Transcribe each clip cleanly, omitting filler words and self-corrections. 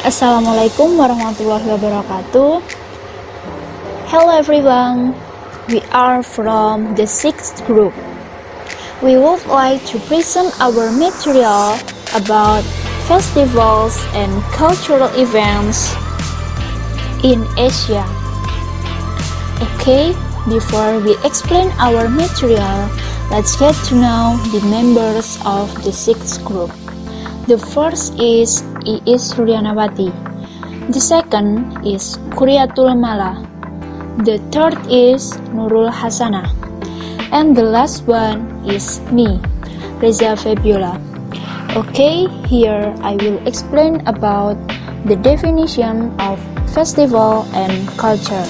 Assalamualaikum warahmatullahi wabarakatuh. Hello everyone, we are from the 6th group. We would like to present our material about festivals and cultural events in Asia. Okay, before we explain our material, let's get to know the members of the 6th group. The first is Iis Suryanawati. The second is Kuriatul Mala. The third is Nurul Hasanah. And the last one is me, Reza Febiola. Okay, here I will explain about the definition of festival and culture.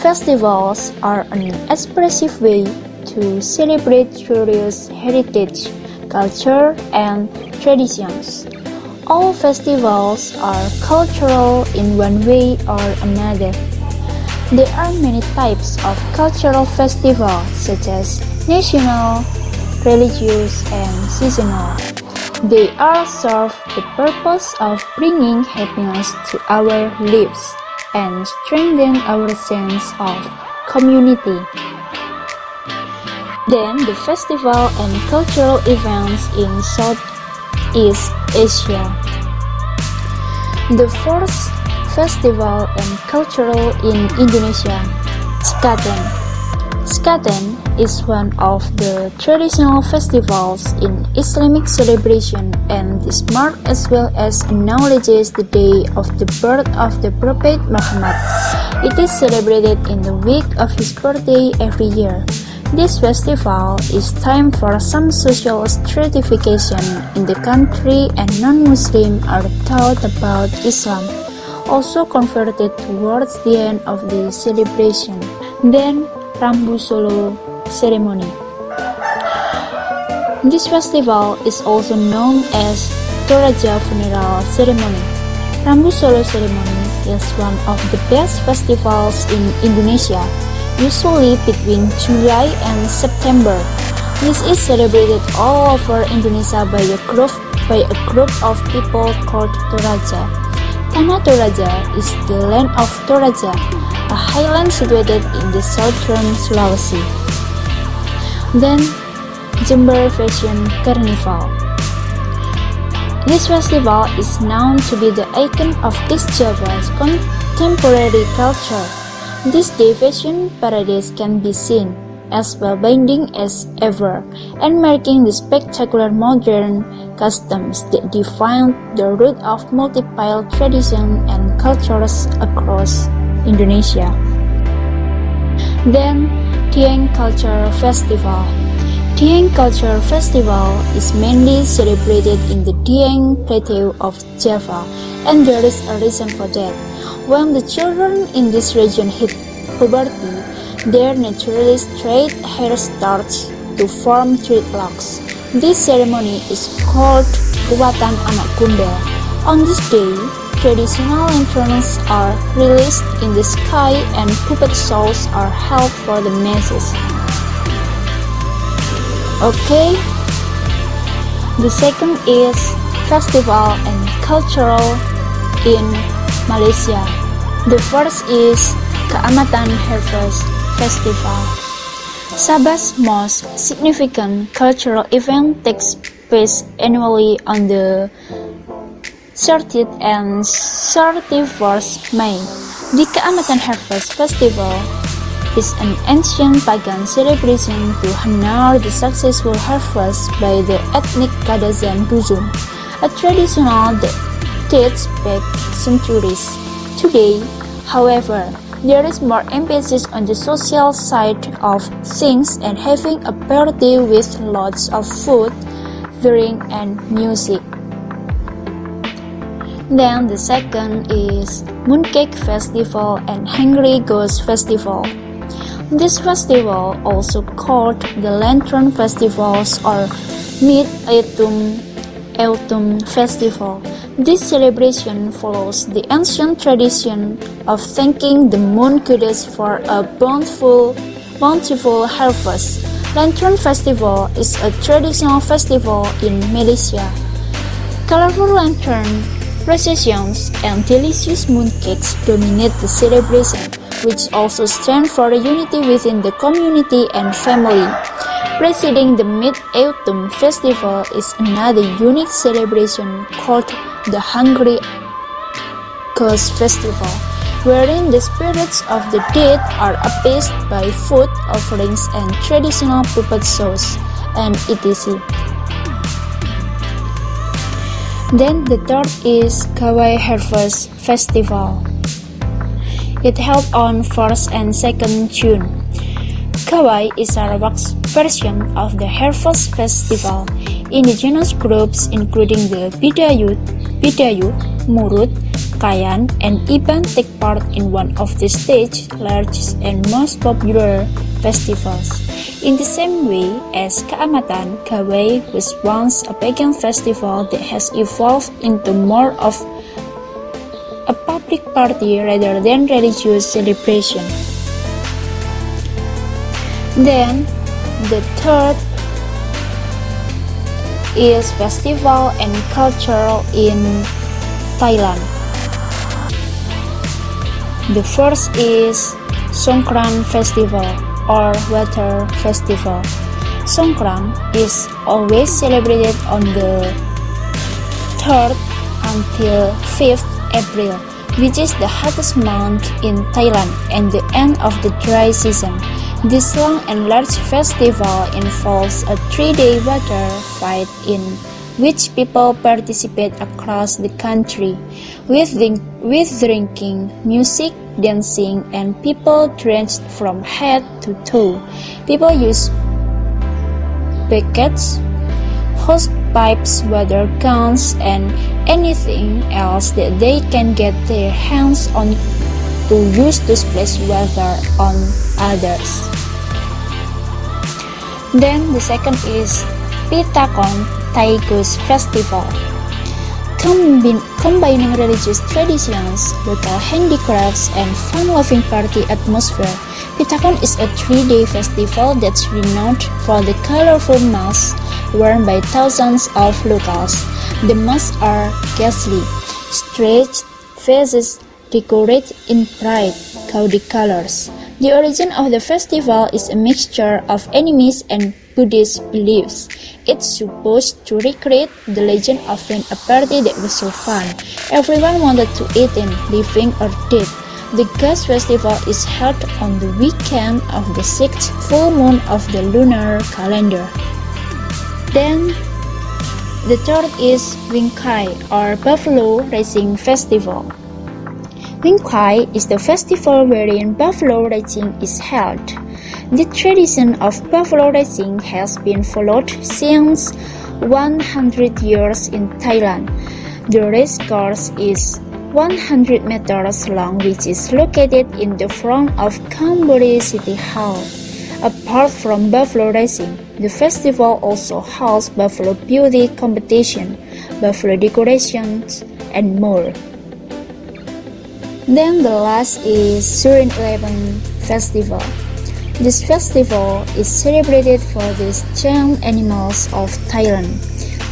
Festivals are an expressive way to celebrate various heritage, culture, and traditions. All festivals are cultural in one way or another. There are many types of cultural festivals such as national, religious, and seasonal. They all serve the purpose of bringing happiness to our lives and strengthen our sense of community. Then the festival and cultural events in Southeast Asia. The first festival and cultural in Indonesia, Sekaten. Sekaten is one of the traditional festivals in Islamic celebration and is marked as well as acknowledges the day of the birth of the Prophet Muhammad. It is celebrated in the week of his birthday every year. This festival is time for some social stratification in the country and non-Muslim are taught about Islam, also converted towards the end of the celebration. Then, Rambu Solo ceremony. This festival is also known as Toraja funeral ceremony. Rambu Solo ceremony is one of the best festivals in Indonesia, usually between July and September. This is celebrated all over Indonesia by a group of people called Toraja. Tanah Toraja is the land of Toraja, a highland situated in the southern Sulawesi. Then, Jember Fashion Carnival. This festival is known to be the icon of East Java's contemporary culture. This day fashion parades can be seen as well-binding as ever and marking the spectacular modern customs that define the root of multiple traditions and cultures across Indonesia. Then, Dieng Culture Festival. Dieng Culture Festival is mainly celebrated in the Dieng Plateau of Java, and there is a reason for that. When the children in this region hit puberty, their naturally straight hair starts to form dreadlocks. This ceremony is called Ruatan Anak Kumbel. On this day, traditional lanterns are released in the sky and puppet shows are held for the masses. Okay, the second is festival and cultural in Malaysia. The first is Keamatan Harvest Festival. Sabah's most significant cultural event takes place annually on the 30th and 31st May. The Keamatan Harvest Festival is an ancient pagan celebration to honor the successful harvest by the ethnic Kadazan Dusun, a traditional that dates back centuries. Today, however, there is more emphasis on the social side of things and having a party with lots of food, drink, and music. Then the second is Mooncake Festival and Hungry Ghost Festival. This festival, also called the Lantern Festivals or Mid-Autumn Festival. This celebration follows the ancient tradition of thanking the moon goddess for a bountiful harvest. Lantern Festival is a traditional festival in Malaysia. Colorful lanterns Processions and delicious mooncakes dominate the celebration, which also stand for the unity within the community and family. Preceding the Mid-Autumn Festival is another unique celebration called the Hungry Ghost Festival, wherein the spirits of the dead are appeased by food offerings and traditional puppet shows, and etc. Then the third is Kawai Harvest Festival. It held on 1st and 2nd June. Kawai is a wax version of the Harvest Festival. Indigenous groups including the Bidayut, Murut, Kayan, and Iban take part in one of the state's largest and most popular festivals. In the same way as Kaamatan, Kawai was once a pagan festival that has evolved into more of a public party rather than religious celebration. Then, the third is festival and culture in Thailand. The first is Songkran Festival or Water Festival. Songkran is always celebrated on the 3rd until 5th April, which is the hottest month in Thailand and the end of the dry season. This long and large festival involves a 3-day water fight in which people participate across the country, with drinking, music, dancing, and people drenched from head to toe. People use buckets, hose pipes, water guns, and anything else that they can get their hands on to use to splash water on others. Then the second is Pitakon Thai Ghost Festival. Combining religious traditions, local handicrafts, and fun-loving party atmosphere, Pitakon is a 3-day festival that's renowned for the colorful masks worn by thousands of locals. The masks are ghastly, stretched faces decorated in bright, gaudy colors. The origin of the festival is a mixture of animist and Buddhist beliefs. It's supposed to recreate the legend of when a party that was so fun, everyone wanted to eat in, living or dead. The Ghost Festival is held on the weekend of the 6th full moon of the lunar calendar. Then, the third is Wingkai or Buffalo Racing Festival. Wingkai is the festival wherein buffalo racing is held. The tradition of buffalo racing has been followed since 100 years in Thailand. The race course is 100 meters long, which is located in the front of Chonburi City Hall. Apart from buffalo racing, the festival also holds buffalo beauty competition, buffalo decorations, and more. Then the last is Surin 11 Festival. This festival is celebrated for the giant animals of Thailand.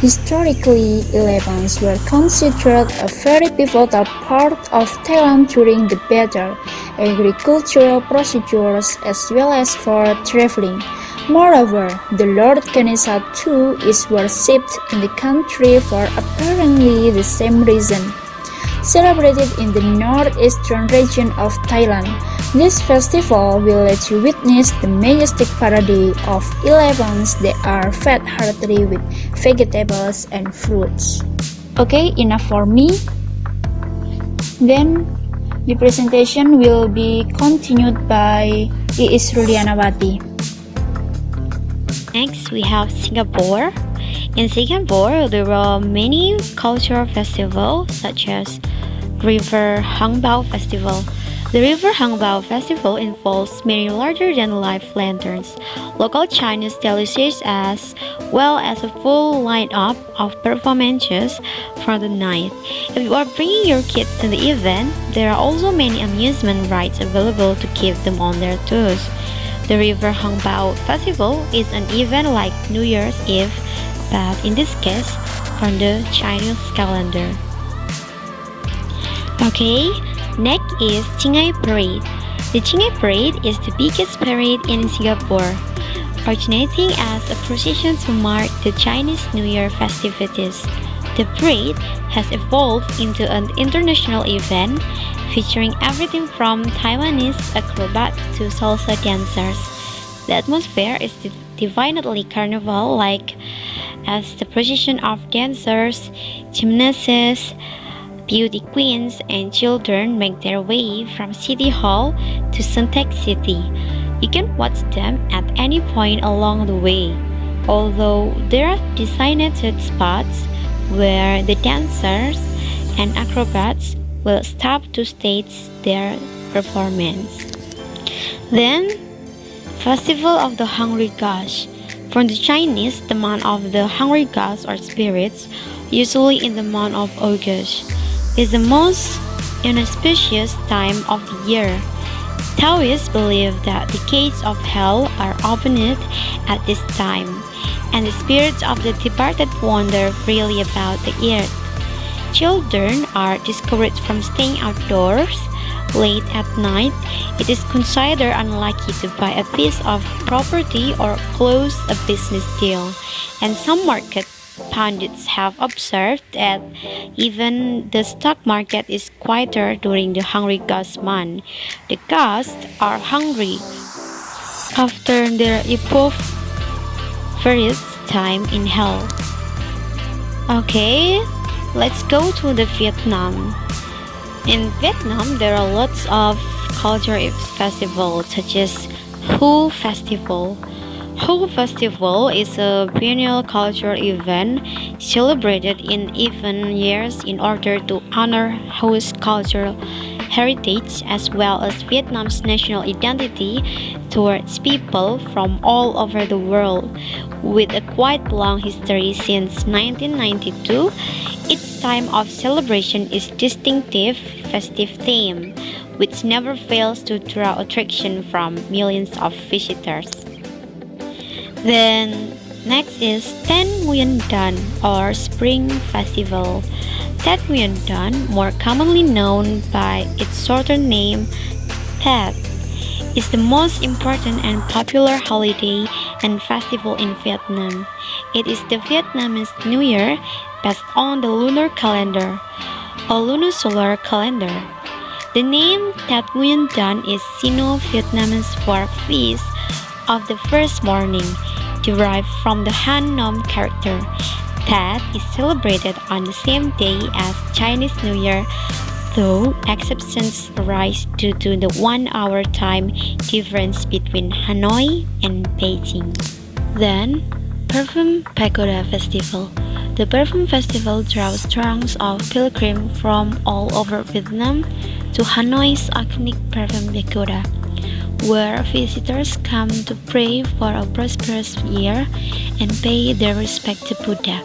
Historically, elephants were considered a very pivotal part of Thailand during the battle, agricultural procedures as well as for traveling. Moreover, the Lord Ganesha too is worshipped in the country for apparently the same reason. Celebrated in the northeastern region of Thailand, this festival will let you witness the majestic parade of elephants that are fed heartily with vegetables and fruits. Okay, enough for me. Then the presentation will be continued by Iis Rulianawati. Next, we have Singapore. In Singapore, there are many cultural festivals such as River Hangbao Festival. The River Hangbao Festival involves many larger-than-life lanterns, local Chinese delicacies as well as a full lineup of performances from the night. If you are bringing your kids to the event, there are also many amusement rides available to keep them on their toes. The River Hangbao Festival is an event like New Year's Eve, but in this case, from the Chinese calendar. Okay, next is Qing'ai Parade. The Qing'ai Parade is the biggest parade in Singapore, originating as a procession to mark the Chinese New Year festivities. The parade has evolved into an international event featuring everything from Taiwanese acrobats to salsa dancers. The atmosphere is divinely carnival-like as the procession of dancers, gymnasts, beauty queens, and children make their way from City Hall to Suntec City. You can watch them at any point along the way, although there are designated spots where the dancers and acrobats will stop to stage their performance. Then, Festival of the Hungry Gods. From the Chinese, the month of the hungry gods or spirits, usually in the month of August, is the most inauspicious time of the year. Taoists believe that the gates of hell are opened at this time, and the spirits of the departed wander freely about the earth. Children are discouraged from staying outdoors late at night. It is considered unlucky to buy a piece of property or close a business deal, and some market pundits have observed that even the stock market is quieter during the Hungry Gods month. The gods are hungry after their impoverished time in hell. Okay, let's go to the Vietnam. In Vietnam, there are lots of cultural festivals such as Ho Festival. Ho Festival is a biennial cultural event celebrated in even years in order to honor Ho's cultural heritage as well as Vietnam's national identity towards people from all over the world. With a quite long history since 1992, its time of celebration is distinctive festive theme, which never fails to draw attraction from millions of visitors. Then next is Tet Nguyen Dan or Spring Festival. Tet Nguyen Dan, more commonly known by its shorter name Tet, is the most important and popular holiday and festival in Vietnam. It is the Vietnamese New Year based on the lunar calendar, a lunisolar calendar. The name Tet Nguyen Dan is Sino-Vietnamese for feast of the first morning, derived from the Han Nom character. Tet is celebrated on the same day as Chinese New Year, though exceptions arise due to the 1 hour time difference between Hanoi and Beijing. Then, Perfume Pagoda Festival. The Perfume Festival draws throngs of pilgrims from all over Vietnam to Hanoi's iconic Perfume Pagoda, where visitors come to pray for a prosperous year and pay their respect to Buddha.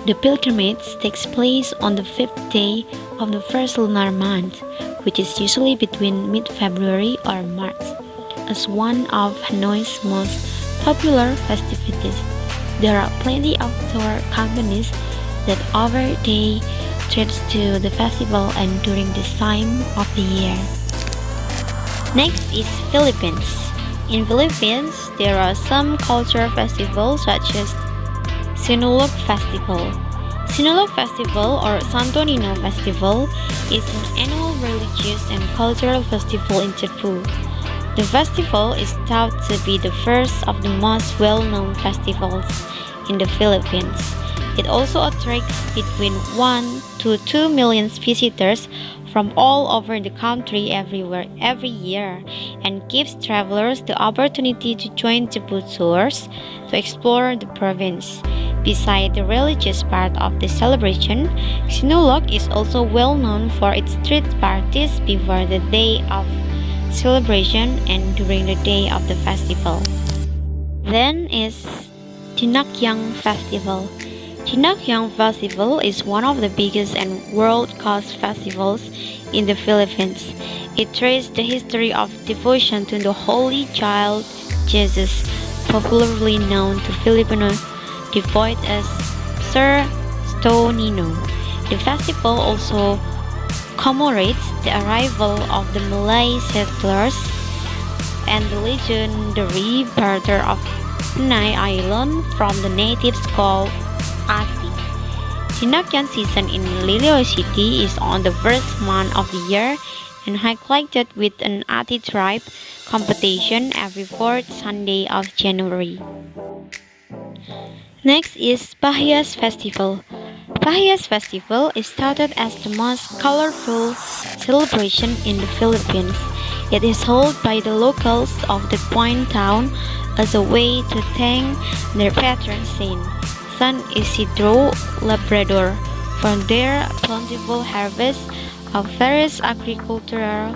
The pilgrimage takes place on the 5th day of the first lunar month, which is usually between mid-February or March. As one of Hanoi's most popular festivities, there are plenty of tour companies that offer day trips to the festival and during this time of the year. Next is Philippines. In Philippines, there are some cultural festivals such as Sinulog Festival. Sinulog Festival or Santo Nino Festival is an annual religious and cultural festival in Cebu. The festival is thought to be the first of the most well-known festivals in the Philippines. It also attracts between 1 to 2 million visitors from all over the country every year and gives travelers the opportunity to join Cebu tours to explore the province. Besides the religious part of the celebration, Sinulog is also well known for its street parties before the day of celebration and during the day of the festival. Then is Dinagyang Festival. Dinagyang Festival is one of the biggest and world-class festivals in the Philippines. It traces the history of devotion to the Holy Child Jesus, popularly known to Filipino devout as Sir Sto Nino. The festival also commemorates the arrival of the Malay settlers and the legendary barter of Penai Island from the natives called Ati. Sinakyan season in Lilo City is on the first month of the year and highlighted with an Ati tribe competition every fourth Sunday of January. Next is Pahias Festival. Pahias Festival is touted as the most colorful celebration in the Philippines. It is held by the locals of the Point town as a way to thank their patron saint, San Isidro Labrador, for their plentiful harvest of various agricultural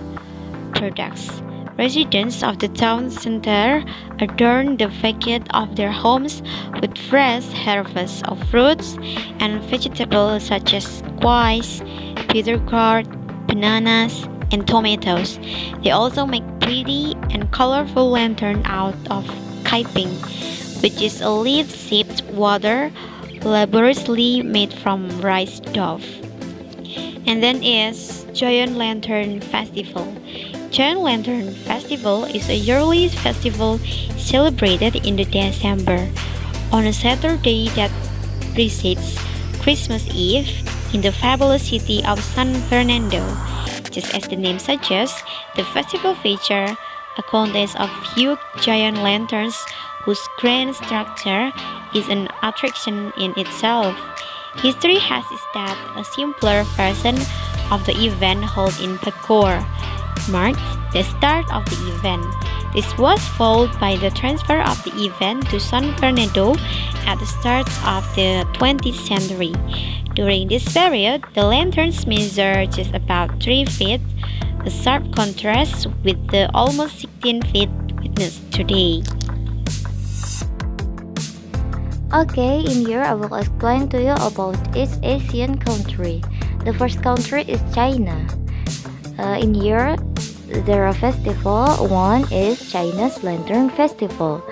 products. Residents of the town center adorn the facade of their homes with fresh harvests of fruits and vegetables such as squash, bitter gourd, bananas, and tomatoes. They also make pretty and colorful lanterns out of kaiping, which is a leaf-shaped water laboriously made from rice dough. And then is Giant Lantern Festival. Giant Lantern Festival is a yearly festival celebrated in December on a Saturday that precedes Christmas Eve in the fabulous city of San Fernando. Just as the name suggests, the festival features a contest of huge giant lanterns whose grand structure is an attraction in itself. History has it that a simpler version of the event held in Pecor marked the start of the event. This was followed by the transfer of the event to San Fernando at the start of the 20th century. During this period, the lanterns measured just about 3 feet, a sharp contrast with the almost 16 feet witnessed today. Okay, in here I will explain to you about East Asian country. The first country is China. In here, there are festivals. One is China's Lantern Festival.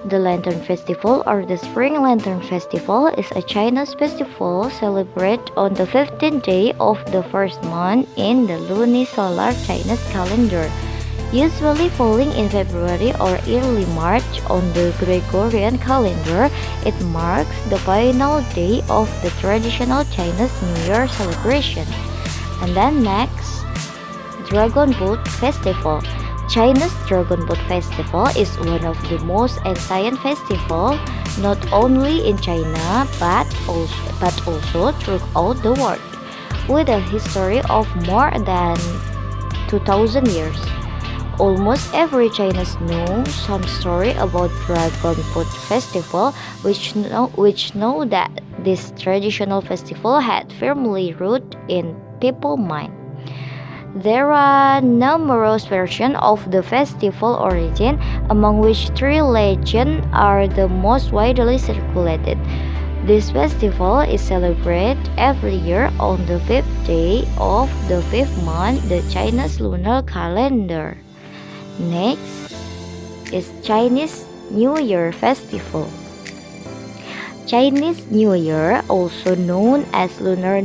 The Lantern Festival or the Spring Lantern Festival is a Chinese festival celebrated on the 15th day of the first month in the lunisolar Chinese calendar, usually falling in February or early March on the Gregorian calendar. It marks the final day of the traditional Chinese New Year celebration. And then next, Dragon Boat Festival. China's Dragon Boat Festival is one of the most ancient festivals, not only in China but also throughout the world, with a history of more than 2,000 years. Almost every Chinese knows some story about Dragon Boat Festival, which know that this traditional festival had firmly rooted in people's mind. There are numerous versions of the festival origin, among which 3 legends are the most widely circulated. This festival is celebrated every year on the 5th day of the 5th month, the Chinese lunar calendar. Next is Chinese New Year Festival. Chinese New Year, also known as Lunar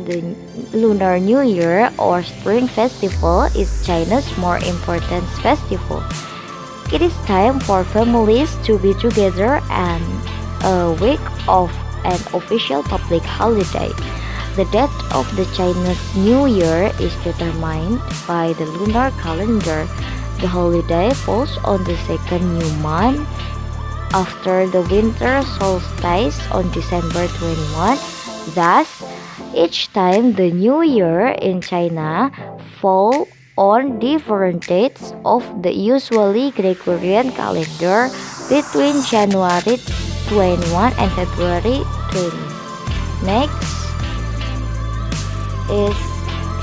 New Year or Spring Festival, is China's more important festival. It is time for families to be together and a week of an official public holiday. The date of the Chinese New Year is determined by the lunar calendar. The holiday falls on the second new month after the winter solstice on December 21. Thus, each time the New Year in China falls on different dates of the usually Gregorian calendar between January 21 and February 20. Next is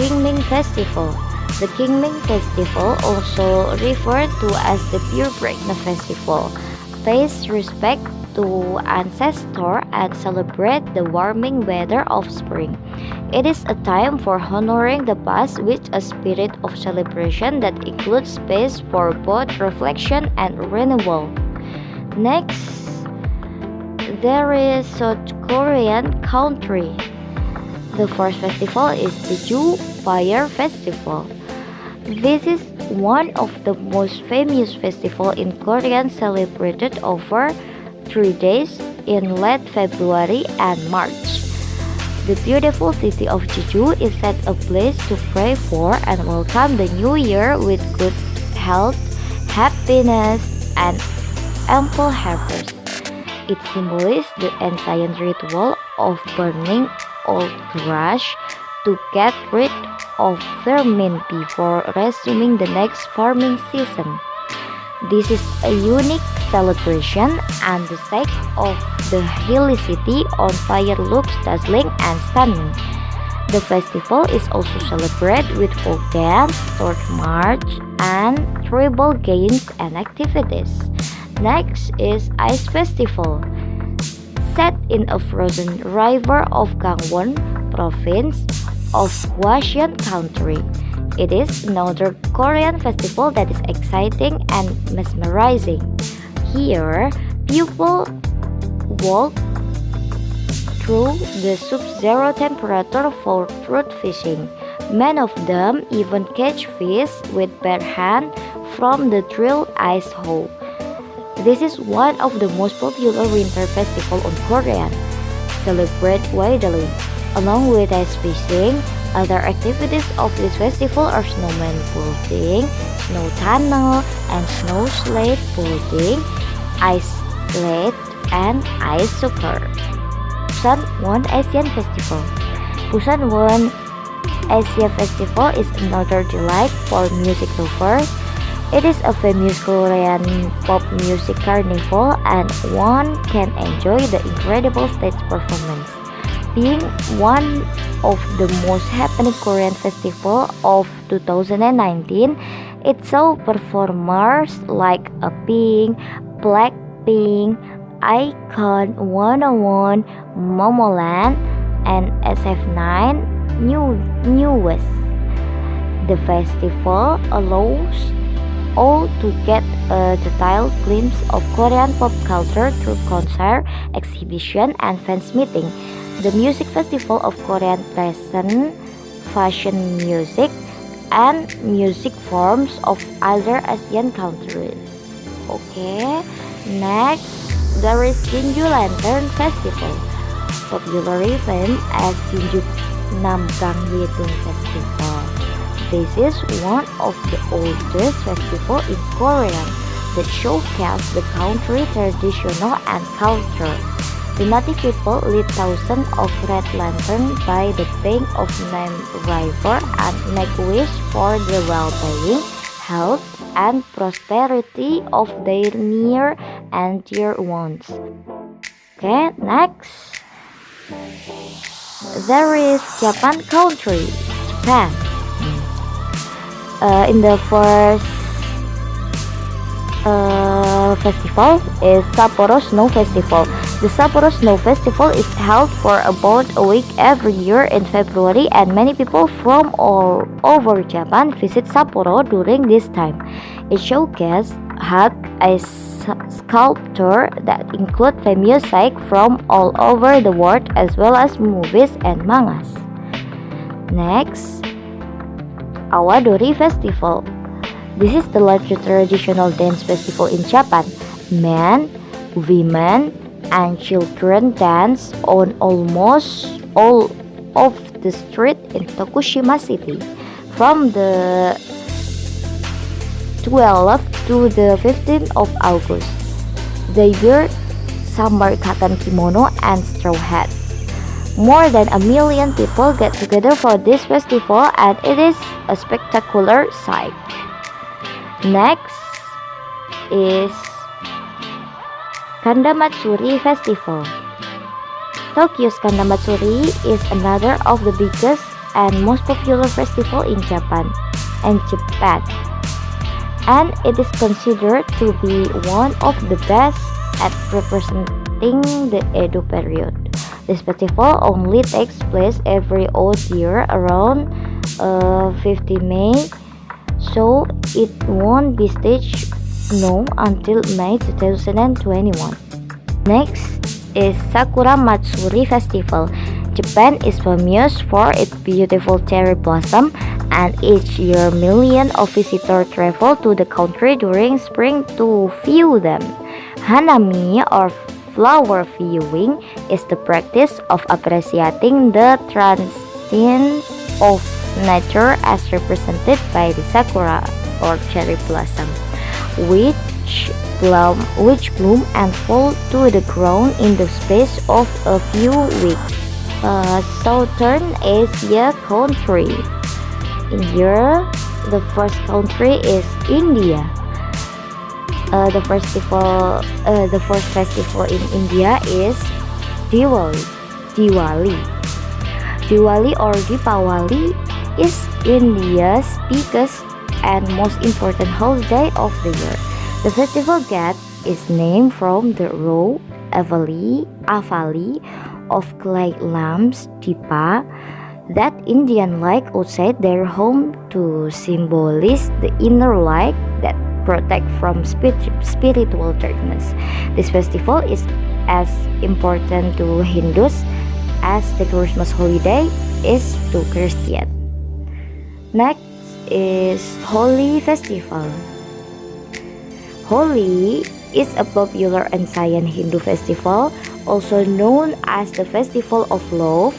Qingming Festival. The Qingming Festival, also referred to as the Purebred Festival, pays respect to ancestors and celebrate the warming weather of spring. It is a time for honoring the past with a spirit of celebration that includes space for both reflection and renewal. Next, there is South Korean country. The first festival is the Jeju Fire Festival. This is one of the most famous festivals in Korea, celebrated over 3 days in late February and March. The beautiful city of Jeju is set a place to pray for and welcome the new year with good health, happiness, and ample harvest. It symbolizes the ancient ritual of burning old trash to get rid of vermin before resuming the next farming season. This is a unique celebration, and the sight of the hilly city on fire looks dazzling and stunning. The festival is also celebrated with folk dance, sword march, and tribal games and activities. Next is Ice Festival. Set in a frozen river of Gangwon province of Gwacheon Country. It is another Korean festival that is exciting and mesmerizing. Here, people walk through the sub-zero temperature for trout fishing. Many of them even catch fish with bare hand from the drilled ice hole. This is one of the most popular winter festivals on Korea, celebrated widely. Along with ice fishing, other activities of this festival are snowman building, snow tunnel, and snow sled building, ice sled, and ice soccer. Busan Won Asian Festival. Busan Won Asia Festival is another delight for music lovers. It is a famous Korean pop music carnival, and one can enjoy the incredible stage performance. Being one of the most happening Korean festival of 2019, it saw performers like a Pink, Blackpink, iKON 101, Momoland, and SF9 Newest. The festival allows all to get a detailed glimpse of Korean pop culture through concert, exhibition, and fans meeting. The music festival of Korean present fashion music and music forms of other Asian countries. Okay, next there is Jeonju Lantern Festival, popularly named as Jeonju Namgang Yetung Festival. This is one of the oldest festivals in Korea that showcase the country's traditional and culture. The native people lit thousands of red lanterns by the bank of Nam River and make wish for the well-being, health, and prosperity of their near and dear ones. Okay, next there is Japan country, Japan. In the first festival is Sapporo Snow Festival. The Sapporo Snow Festival is held for about a week every year in February, and many people from all over Japan visit Sapporo during this time. It showcases a sculpture that include famous sites from all over the world as well as movies and mangas. Next, Awadori Festival. This is the largest traditional dance festival in Japan. Men, women, and children dance on almost all of the street in Tokushima City from the 12th to the 15th of August. They wear summer cotton kimono and straw hats. More than 1 million people get together for this festival, and it is a spectacular sight. Next is Kanda Matsuri Festival. Tokyo's Kanda Matsuri is another of the biggest and most popular festival in Japan, and it is considered to be one of the best at representing the Edo period. This festival only takes place every odd year around 50 May, so it won't be staged until May 2021. Next is Sakura Matsuri Festival. Japan is famous for its beautiful cherry blossom, and each year millions of visitors travel to the country during spring to view them. Hanami, or flower viewing, is the practice of appreciating the transience of nature as represented by the sakura or cherry blossom, which bloom and fall to the ground in the space of a few weeks. Southern Asia country. In Europe, the first country is India. The first festival in India is Diwali. Diwali. Diwali or Deepawali is India's biggest and most important holiday of the year. The festival gets its name from the row avali of clay lamps Deepa that Indian light outside their home to symbolize the inner light that protect from spiritual darkness. This festival is as important to Hindus as the Christmas holiday is to Christians. Next is Holi Festival. Holi is a popular ancient Hindu festival, also known as the Festival of Love,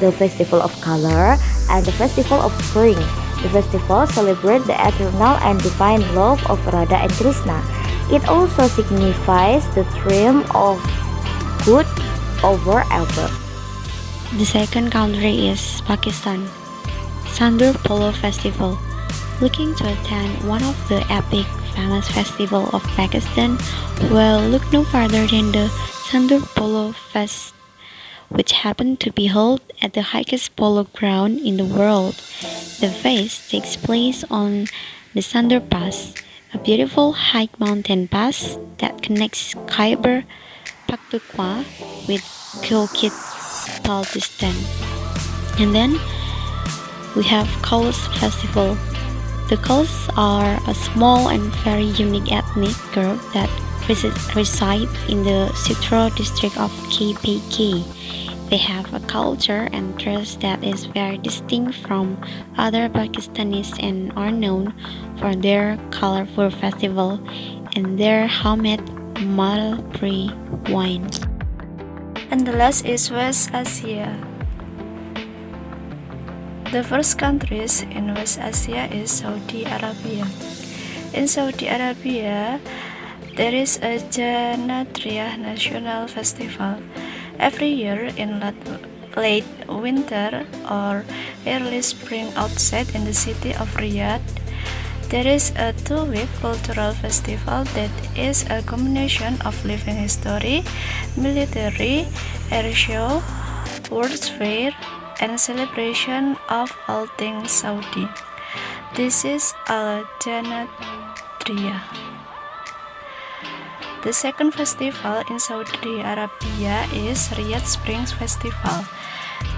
the Festival of Color, and the Festival of Spring. The festival celebrates the eternal and divine love of Radha and Krishna. It also signifies the triumph of good over evil. The second country is Pakistan. Sandur Polo Festival. Looking to attend one of the epic famous festival of Pakistan, well, look no farther than the Sandur Polo Fest, which happened to be held at the highest polo ground in the world. The fest takes place on the Sandur Pass, a beautiful high mountain pass that connects Khyber Pakhtunkhwa with Gilgit-Baltistan. And then we have Kaus Festival. The Kaus are a small and very unique ethnic group that reside in the Sitro district of KPK. They have a culture and dress that is very distinct from other Pakistanis and are known for their colorful festival and their homemade mulberry wine. And the last is West Asia. The first countries in West Asia is Saudi Arabia. In Saudi Arabia, there is a Jannatriyah National Festival. Every year in late winter or early spring outside in the city of Riyadh, there is a 2-week cultural festival that is a combination of living history, military, air show, World's Fair, and celebration of all things Saudi. This is Al-Jannatriyah. The second festival in Saudi Arabia is Riyadh Spring Festival.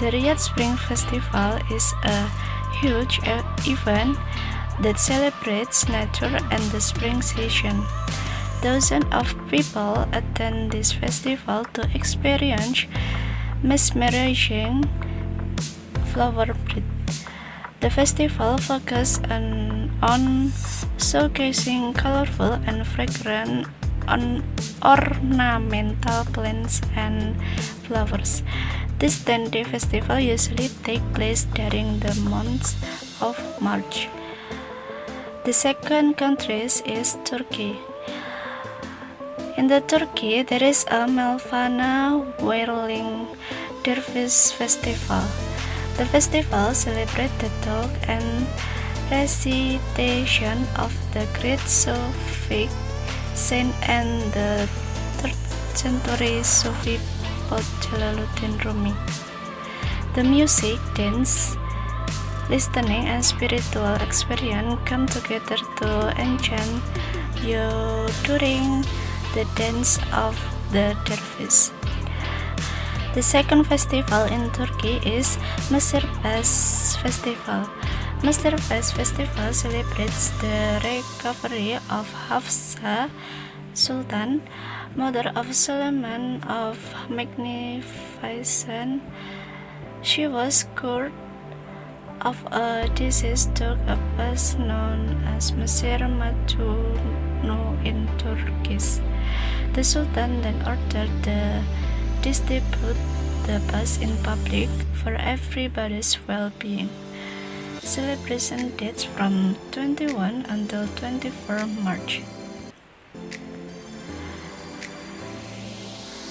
The Riyadh Spring Festival is a huge event that celebrates nature and the spring season. Thousands of people attend this festival to experience mesmerizing flower breed. The festival focuses on showcasing colorful and fragrant ornamental plants and flowers. This 10-day festival usually takes place during the month of March. The second country is Turkey. In Turkey, there is a Mevlana whirling dervish festival. The festival celebrates the talk and recitation of the great Sufi saint and the 3rd century Sufi poet Jalaluddin Rumi. The music, dance, listening, and spiritual experience come together to enchant you during the dance of the dervish. The second festival in Turkey is Masirpaş Festival. Masirpaş Festival celebrates the recovery of Hafsa Sultan, mother of Suleiman of Magnificent, She was cured of a disease took place known as Mesir Matunu in Turkish. The Sultan then ordered to distribute the bus in public for everybody's well-being. Celebration dates from 21 until 24 March.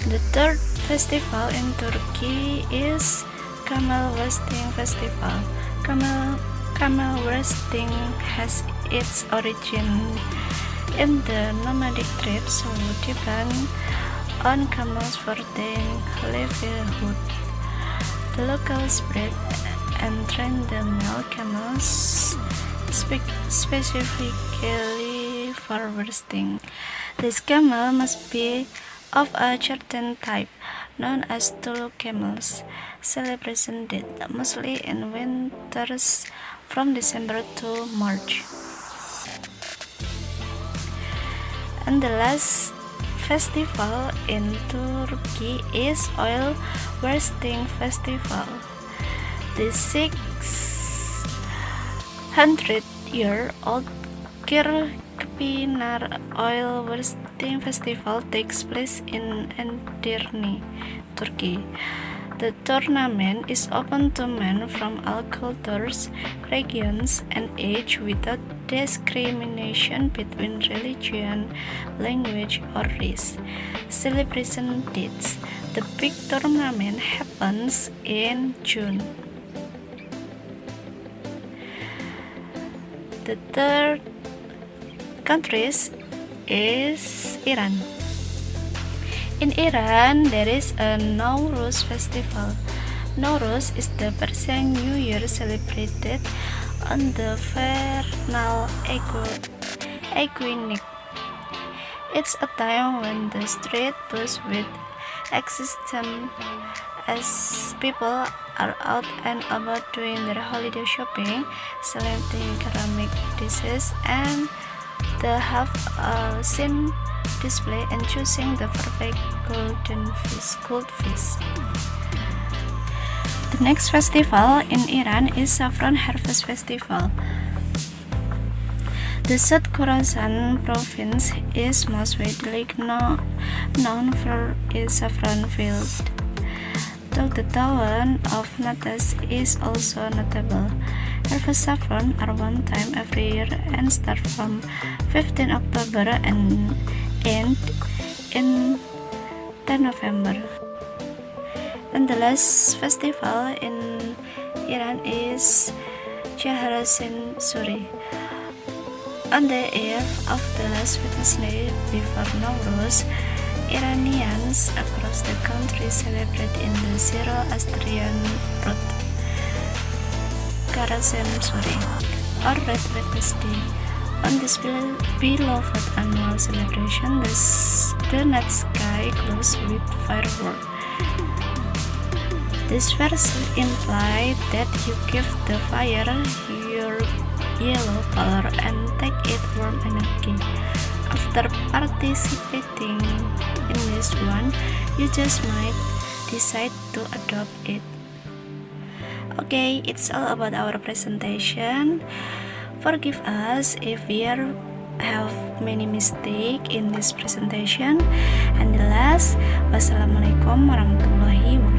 The third festival in Turkey is Camel Wasting Festival. Camel wasting has its origin in the nomadic tribes who depend on camels for their livelihood. The locals breed and train the male camels specifically for wasting. This camel must be of a certain type, known as Tulu camels. Celebration date mostly in winters from December to March. And the last festival in Turkey is Oil Wasting Festival. The 600-year-old Kirkpinar Oil Wasting Festival takes place in Edirne, Turkey. The tournament is open to men from all cultures, regions, and age without discrimination between religion, language, or race. Celebration dates: the big tournament happens in June. The third country is Iran. In Iran, there is a Nowruz festival. Nowruz is the Persian New Year celebrated on the vernal equinox. It's a time when the street buzz with excitement as people are out and about doing their holiday shopping, selecting ceramic dishes, and the half-seen display and choosing the perfect gold fish. The next festival in Iran is Saffron Harvest Festival. The South Khorasan province is most widely known for its saffron field. Though the town of Natas is also notable. Harvest saffron are one time every year and start from 15 October and end in 10 November. And the last festival in Iran is Shahrazin Suri. On the eve of the last Wednesday before Nowruz, Iranians across the country celebrate in the Zoroastrian road Karazem Suri, or Red Wednesday. On this beloved annual celebration, the night sky glows with fireworks. This verse implies that you give the fire your yellow color and take its warm energy. After participating in this one, you just might decide to adopt it. Okay, it's all about our presentation. Forgive us if we have many mistakes in this presentation. And the last, wassalamualaikum warahmatullahi wabarakatuh.